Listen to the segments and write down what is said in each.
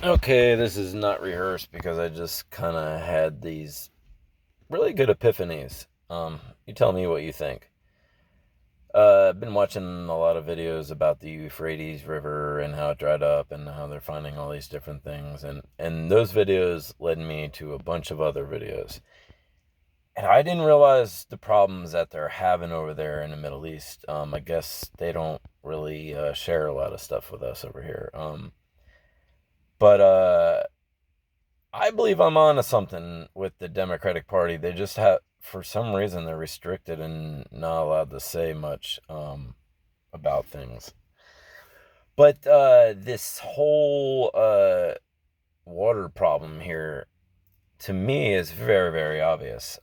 Okay, this is not rehearsed because I just kind of had these really good epiphanies. You tell me what you think. I've been watching a lot of videos about the Euphrates River and how it dried up and how they're finding all these different things, and those videos led me to a bunch of other videos. And I didn't realize the problems that they're having over there in the Middle East. I guess they don't really share a lot of stuff with us over here. But I believe I'm on to something with the Democratic Party. They just have, for some reason, they're restricted and not allowed to say much about things. But this whole water problem here, to me, is very, very obvious.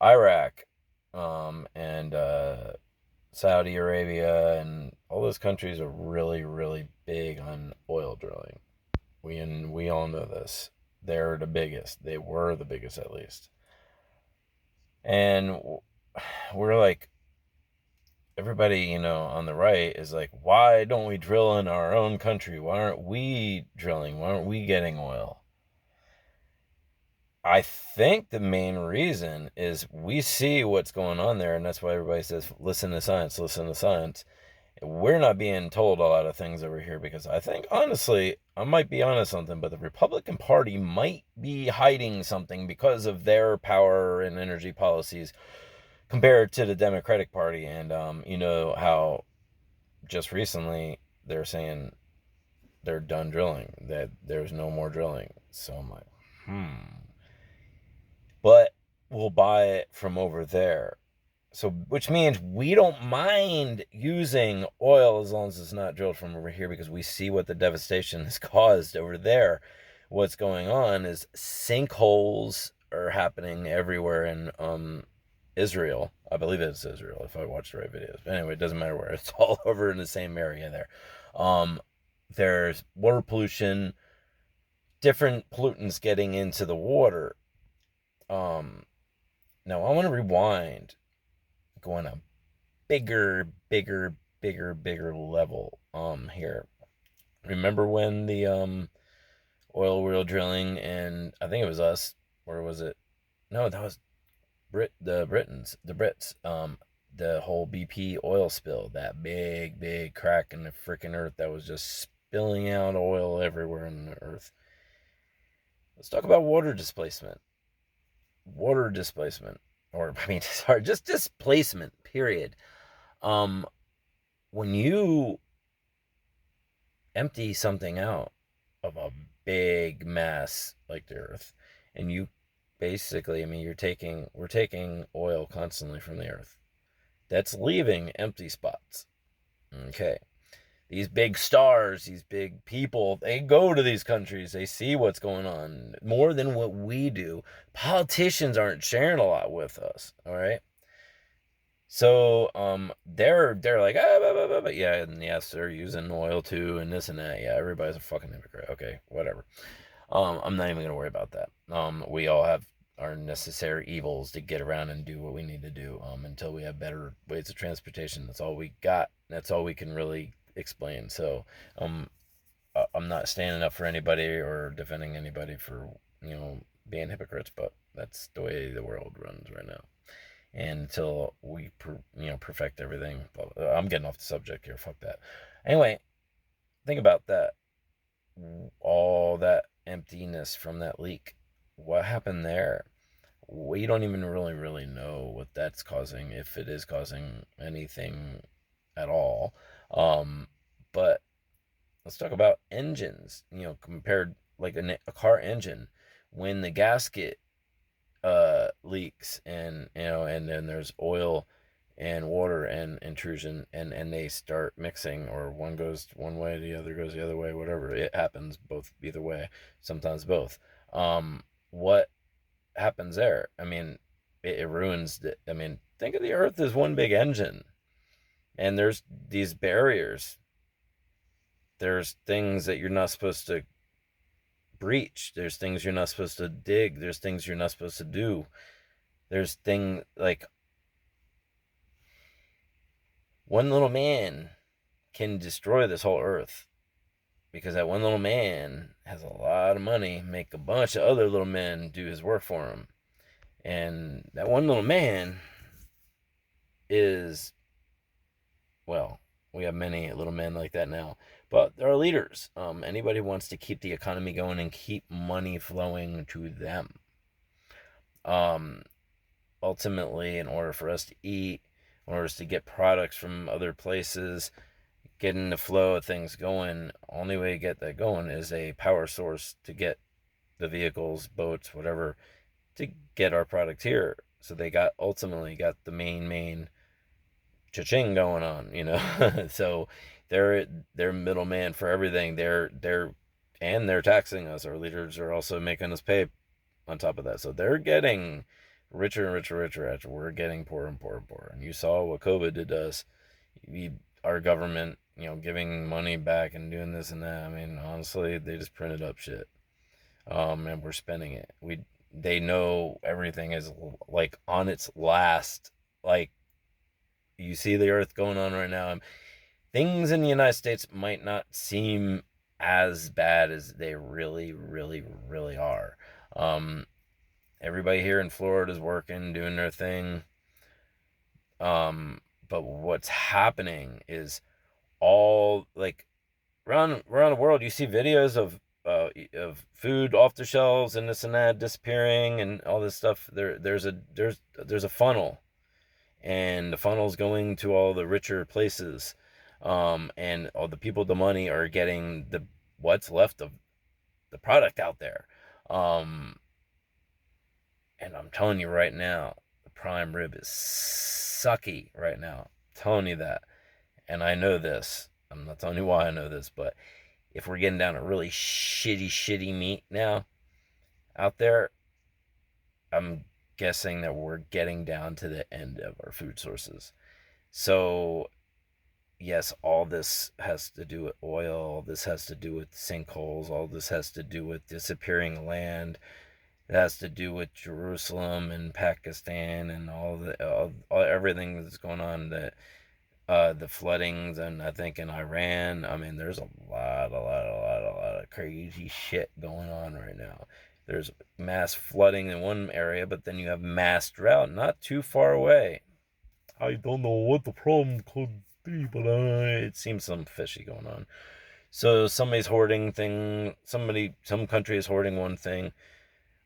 Iraq and Saudi Arabia and all those countries are really, really big on oil drilling. We all know this. They're the biggest. They were the biggest, at least. And we're like, everybody, on the right is like, why don't we drill in our own country? Why aren't we drilling? Why aren't we getting oil? I think the main reason is we see what's going on there, and that's why everybody says, listen to science, listen to science. We're not being told a lot of things over here because I think, honestly, I might be onto something, but the Republican Party might be hiding something because of their power and energy policies compared to the Democratic Party. And you know how just recently they're saying they're done drilling, that there's no more drilling. So I'm like, but we'll buy it from over there. So, which means we don't mind using oil as long as it's not drilled from over here because we see what the devastation has caused over there. What's going on is sinkholes are happening everywhere in Israel. I believe it's Israel if I watch the right videos. But anyway, it doesn't matter where. It's all over in the same area there. Um, there's water pollution, different pollutants getting into the water. Um, Now I want to rewind, going a bigger level here. Remember when the oil well drilling, and I think it was us, or was it? No, that was the Brits. The whole BP oil spill, that big crack in the freaking earth that was just spilling out oil everywhere in the earth. Let's talk about water displacement. Water displacement, or I mean, sorry, just displacement. Period. Um, when you empty something out of a big mass like the earth, and you basically, I mean, we're taking oil constantly from the earth. That's leaving empty spots. Okay. These big stars, these big people, they go to these countries. They see what's going on more than what we do. Politicians aren't sharing a lot with us. All right. So they're like, yeah, and yes, they're using oil too and this and that. Yeah, everybody's a fucking hypocrite. Okay, whatever. I'm not even gonna worry about that. We all have our necessary evils to get around and do what we need to do. Until we have better ways of transportation. That's all we got. That's all we can really explain. So um I'm not standing up for anybody or defending anybody for, being hypocrites, but that's the way the world runs right now. And until we perfect everything, I'm getting off the subject here. Fuck that. Anyway, think about that. All that emptiness from that leak. What happened there? We don't even really know what that's causing, if it is causing anything at all. Um, but let's talk about engines. Compared, like a car engine, when the gasket leaks, and then there's oil and water and intrusion, and they start mixing, or one goes one way, the other goes the other way, whatever, it happens both either way, sometimes both. What happens there? I mean, it ruins I mean, think of the earth as one big engine, and there's these barriers. There's things that you're not supposed to breach. There's things you're not supposed to dig. There's things you're not supposed to do. There's thing like one little man can destroy this whole earth. because that one little man has a lot of money, make a bunch of other little men do his work for him. And that one little man is, well, we have many little men like that now, but there are leaders. Anybody who wants to keep the economy going and keep money flowing to them. Um, Ultimately, in order for us to eat, in order to get products from other places, getting the flow of things going, only way to get that going is a power source to get the vehicles, boats, whatever, to get our product here. So they ultimately got the main cha-ching going on, you know. So they're middleman for everything. They're taxing us. Our leaders are also making us pay on top of that. So they're getting richer and richer after we're getting poorer and poorer and poorer. And you saw what COVID did to us. Our government, giving money back and doing this and that. I mean, honestly, they just printed up shit. And we're spending it. They know everything is like on its last, like, you see the earth going on right now. Things in the United States might not seem as bad as they really, really, really are. Um, Everybody here in Florida is working, doing their thing. But what's happening is all like around the world, you see videos of food off the shelves and this and that disappearing and all this stuff. There's a funnel, and the funnel's going to all the richer places, and all the people with the money are getting the what's left of the product out there. Um, and I'm telling you right now, the prime rib is sucky right now. I'm telling you that, and I know this. I'm not telling you why I know this, but if we're getting down to really shitty meat now out there, I'm guessing that we're getting down to the end of our food sources. So yes, all this has to do with oil, all this has to do with sinkholes, all this has to do with disappearing land. It has to do with Jerusalem and Pakistan and everything that's going on. The floodings, and I think in Iran. I mean, there's a lot of crazy shit going on right now. There's mass flooding in one area, but then you have mass drought not too far away. I don't know what the problem could be, but it seems some fishy going on. So somebody's hoarding thing. Some country is hoarding one thing,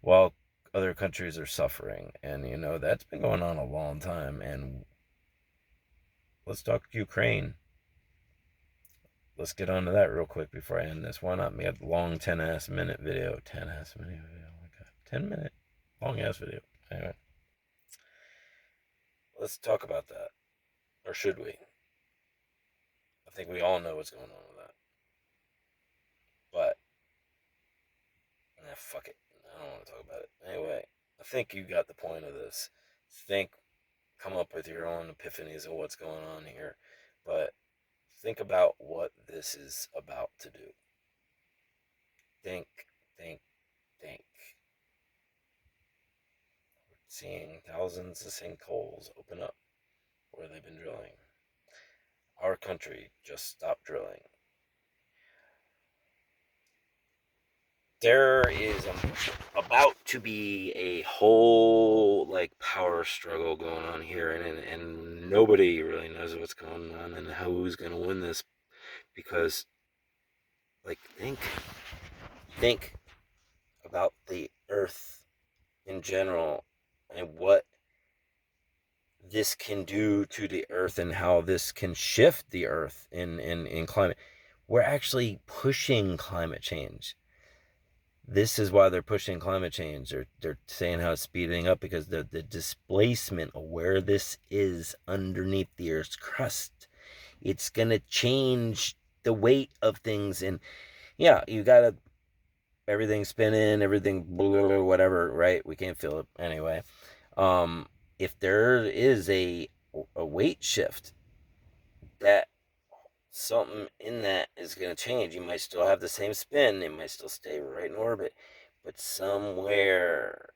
while other countries are suffering, and that's been going on a long time. And let's talk Ukraine. Let's get onto that real quick before I end this. Why not? We had a long 10-ass-minute video. 10-ass-minute video. Oh my god. 10-minute long-ass video. Anyway, let's talk about that. Or should we? I think we all know what's going on with that. But, fuck it. I don't want to talk about it. Anyway, I think you got the point of this. Come up with your own epiphanies of what's going on here. But think about what this is about to do. Think, think, think. We're seeing thousands of sinkholes open up where they've been drilling. Our country just stopped drilling. There is about to be a whole power struggle going on here, and nobody really knows what's going on and who's going to win this, because think about the earth in general and what this can do to the earth and how this can shift the earth in climate. We're actually pushing climate change. This is why they're pushing climate change. They're saying how it's speeding up, because the displacement of where this is underneath the earth's crust, it's gonna change the weight of things. And yeah, you gotta everything spinning, everything whatever, right? We can't feel it anyway. If there is a weight shift, that something in that is going to change. You might still have the same spin, it might still stay right in orbit, but somewhere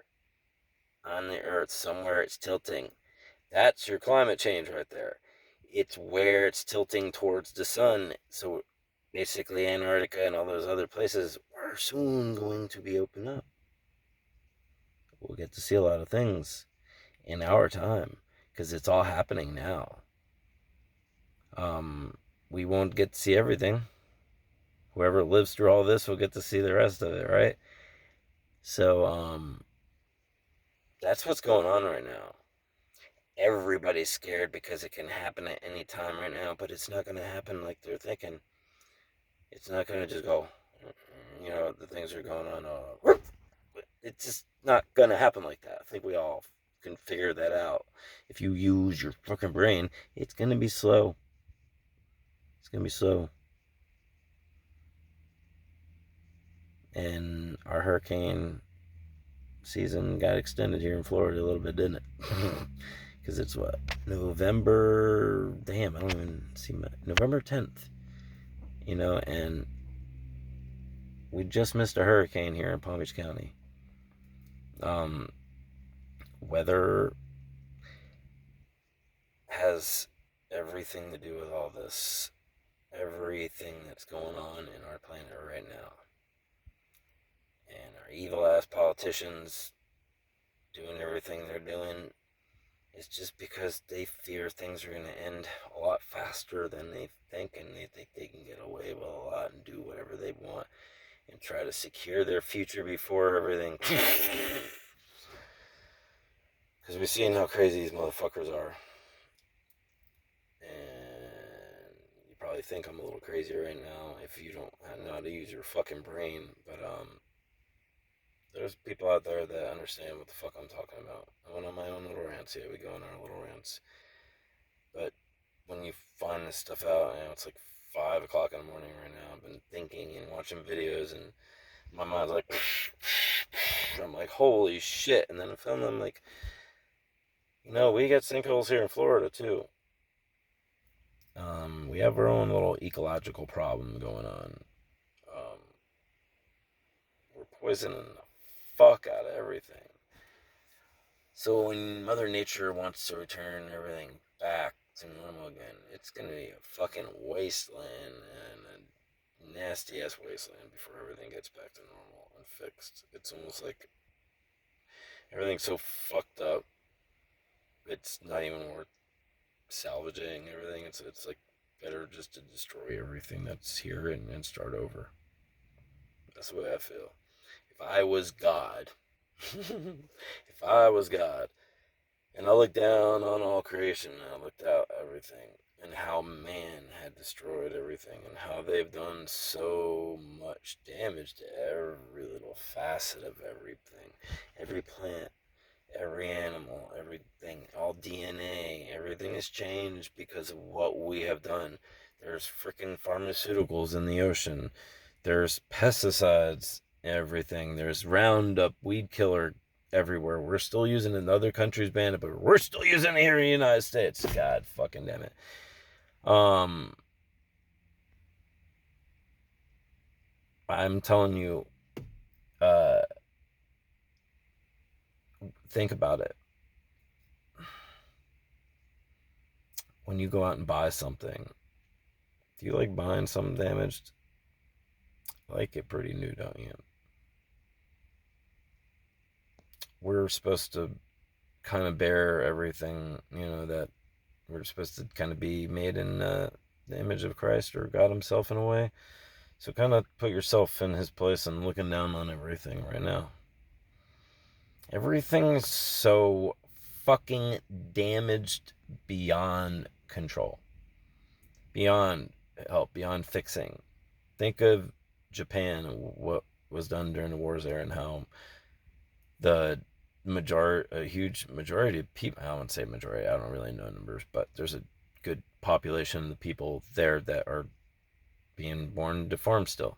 on the earth, somewhere it's tilting. That's your climate change right there. It's where it's tilting towards the sun. So basically Antarctica and all those other places are soon going to be opened up. We'll get to see a lot of things in our time because it's all happening now. Um, we won't get to see everything. Whoever lives through all this will get to see the rest of it, right? So, that's what's going on right now. Everybody's scared because it can happen at any time right now, but it's not going to happen like they're thinking. It's not going to just go, the things are going on. It's just not going to happen like that. I think we all can figure that out. If you use your fucking brain, it's going to be slow. It's going to be slow. And our hurricane season got extended here in Florida a little bit, didn't it? Because it's what? November. Damn, I don't even see November 10th. And we just missed a hurricane here in Palm Beach County. Weather has everything to do with all this. Everything that's going on in our planet right now. And our evil ass politicians doing everything they're doing is just because they fear things are going to end a lot faster than they think, and they think they can get away with a lot and do whatever they want and try to secure their future before everything. Because we've seen how crazy these motherfuckers are. And you probably think I'm a little crazy right now if you don't know how to use your fucking brain, but there's people out there that understand what the fuck I'm talking about. I went on my own little rants. Yeah, we go on our little rants. But when you find this stuff out, it's like 5 o'clock in the morning right now. I've been thinking and watching videos, and my mind's like, I'm like, holy shit. And then I found them like, we got sinkholes here in Florida too. We have our own little ecological problem going on. We're poisoning the fuck out of everything. So when Mother Nature wants to return everything back to normal again, it's gonna be a fucking wasteland, and a nasty ass wasteland before everything gets back to normal and fixed. It's almost like everything's so fucked up. It's not even worth salvaging everything. It's like better just to destroy everything that's here and start over. That's the way I feel. If I was God, if I was God, and I looked down on all creation, and I looked out everything, and how man had destroyed everything, and how they've done so much damage to every little facet of everything, every plant, every animal, everything, all DNA, everything has changed because of what we have done. There's freaking pharmaceuticals in the ocean. There's pesticides, everything. There's Roundup, weed killer everywhere. We're still using it in other countries, banned it, but we're still using it here in the United States. God fucking damn it. I'm telling you, think about it. When you go out and buy something, do you like buying something damaged? I like it pretty new, don't you? We're supposed to kind of bear everything, that we're supposed to kind of be made in the image of Christ or God himself in a way. So kind of put yourself in his place and looking down on everything right now. Everything's so fucking damaged beyond control. Beyond help, beyond fixing. Think of Japan and what was done during the wars there, and how a huge majority of people, I wouldn't say majority, I don't really know numbers, but there's a good population of the people there that are being born deformed still.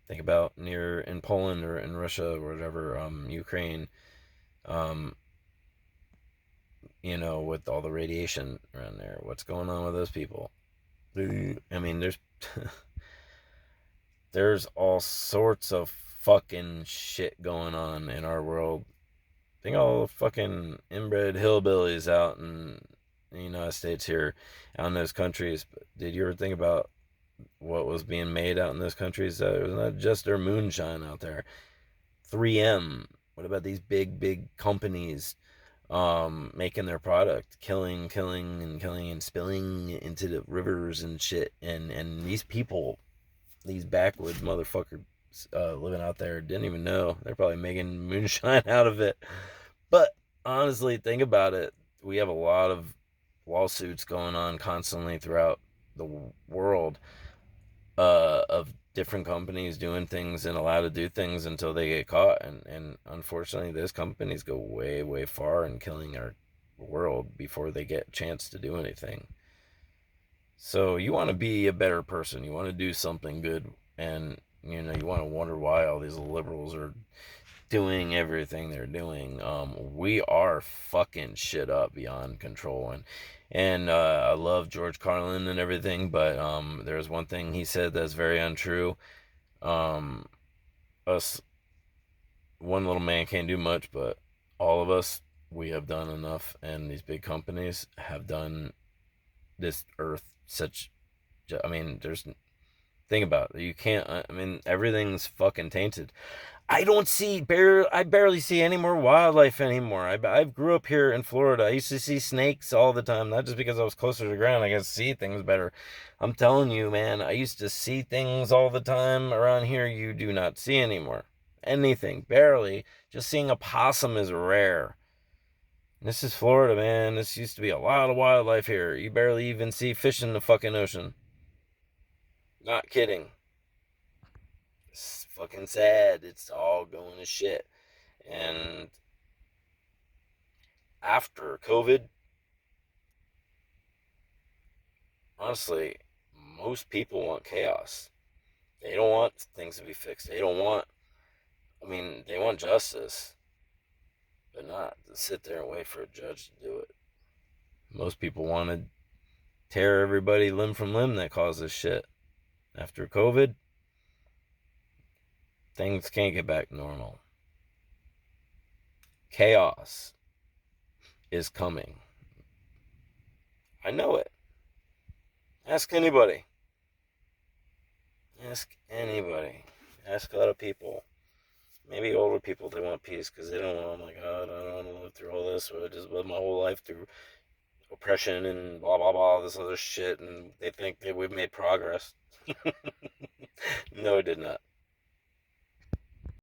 Think about in Poland or in Russia or whatever, Ukraine, with all the radiation around there. What's going on with those people? I mean, there's all sorts of fucking shit going on in our world. Think all the fucking inbred hillbillies out in the United States here, out in those countries. But did you ever think about what was being made out in those countries. It was not just their moonshine out there. 3M. What about these big companies making their product, killing and spilling into the rivers and shit, and these people, these backwoods motherfuckers living out there didn't even know. They're probably making moonshine out of it. But honestly, think about it. We have a lot of lawsuits going on constantly throughout the world of different companies doing things and allowed to do things until they get caught. And unfortunately, those companies go way far in killing our world before they get a chance to do anything. So you want to be a better person. You want to do something good. And, you want to wonder why all these liberals are doing everything they're doing. We are fucking shit up beyond control, and I love George Carlin and everything, but there's one thing he said that's very untrue. Um, us, one little man can't do much, but all of us, we have done enough, and these big companies have done this earth such. I mean, there's think about it. You can't. I mean, everything's fucking tainted. I barely see any more wildlife anymore. I grew up here in Florida. I used to see snakes all the time, not just because I was closer to the ground. I could see things better. I'm telling you, man, I used to see things all the time around here you do not see anymore. Anything, barely. Just seeing a possum is rare. This is Florida, man. This used to be a lot of wildlife here. You barely even see fish in the fucking ocean. Not kidding. It's fucking sad. It's all going to shit. And after COVID, honestly, most people want chaos. They don't want things to be fixed. They don't want, I mean, they want justice, but not to sit there and wait for a judge to do it. Most people want to tear everybody limb from limb that causes shit. After COVID, things can't get back to normal. Chaos is coming. I know it. Ask anybody. Ask anybody. Ask a lot of people. Maybe older people, they want peace because they don't want, oh my God, I don't want to live through all this. Or I just lived my whole life through oppression and blah, blah, blah, this other shit. And they think that we've made progress. No, it did not.